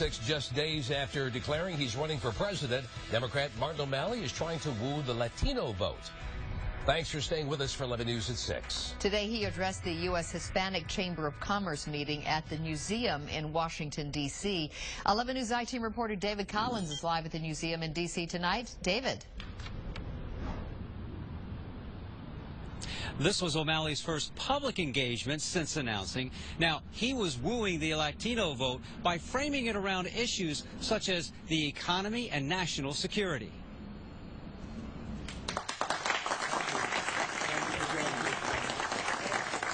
Just days after declaring he's running for president, Democrat Martin O'Malley is trying to woo the Latino vote. Thanks for staying with us for 11 News at 6. Today he addressed the U.S. Hispanic Chamber of Commerce meeting at the museum in Washington, D.C. 11 News I-Team reporter David Collins is live at the museum in D.C. tonight. David. This was O'Malley's first public engagement since announcing. Now, he was wooing the Latino vote by framing it around issues such as the economy and national security.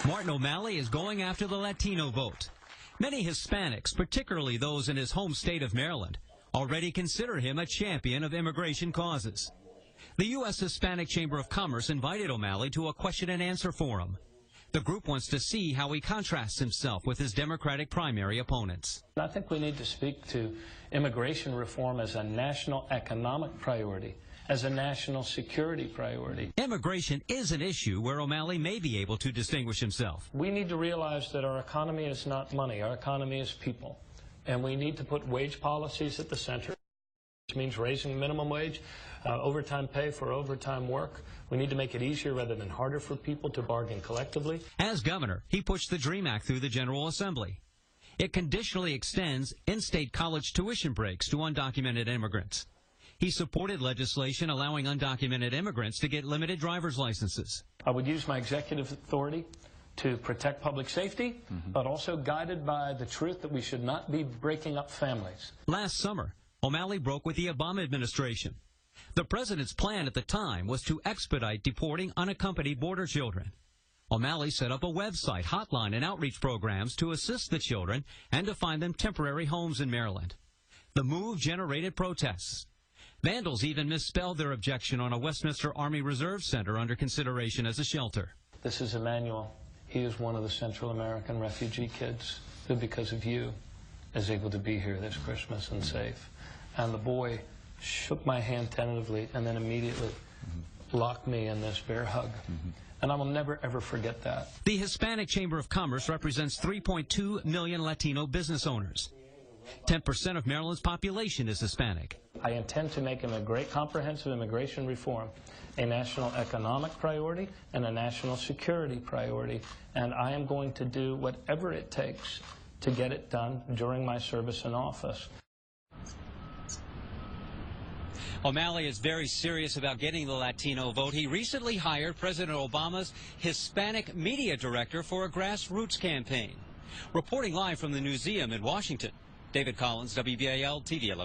Martin O'Malley is going after the Latino vote. Many Hispanics, particularly those in his home state of Maryland, already consider him a champion of immigration causes. The U.S. Hispanic Chamber of Commerce invited O'Malley to a question-and-answer forum. The group wants to see how he contrasts himself with his Democratic primary opponents. I think we need to speak to immigration reform as a national economic priority, as a national security priority. Immigration is an issue where O'Malley may be able to distinguish himself. We need to realize that our economy is not money. Our economy is people. And we need to put wage policies at the center, which means raising the minimum wage, overtime pay for overtime work. We need to make it easier rather than harder for people to bargain collectively. As governor, he pushed the DREAM Act through the General Assembly. It conditionally extends in-state college tuition breaks to undocumented immigrants. He supported legislation allowing undocumented immigrants to get limited driver's licenses. I would use my executive authority to protect public safety, but also guided by the truth that we should not be breaking up families. Last summer, O'Malley broke with the Obama administration. The president's plan at the time was to expedite deporting unaccompanied border children. O'Malley set up a website, hotline, and outreach programs to assist the children and to find them temporary homes in Maryland. The move generated protests. Vandals even misspelled their objection on a Westminster Army Reserve Center under consideration as a shelter. This is Emmanuel. He is one of the Central American refugee kids who, because of you, is able to be here this Christmas and safe. And the boy shook my hand tentatively and then immediately locked me in this bear hug. And I will never, ever forget that. The Hispanic Chamber of Commerce represents 3.2 million Latino business owners. 10% of Maryland's population is Hispanic. I intend to make a great comprehensive immigration reform a national economic priority and a national security priority, and I am going to do whatever it takes to get it done during my service in office. O'Malley is very serious about getting the Latino vote. He recently hired President Obama's Hispanic media director for a grassroots campaign. Reporting live from the museum in Washington, David Collins, WBAL TV 11.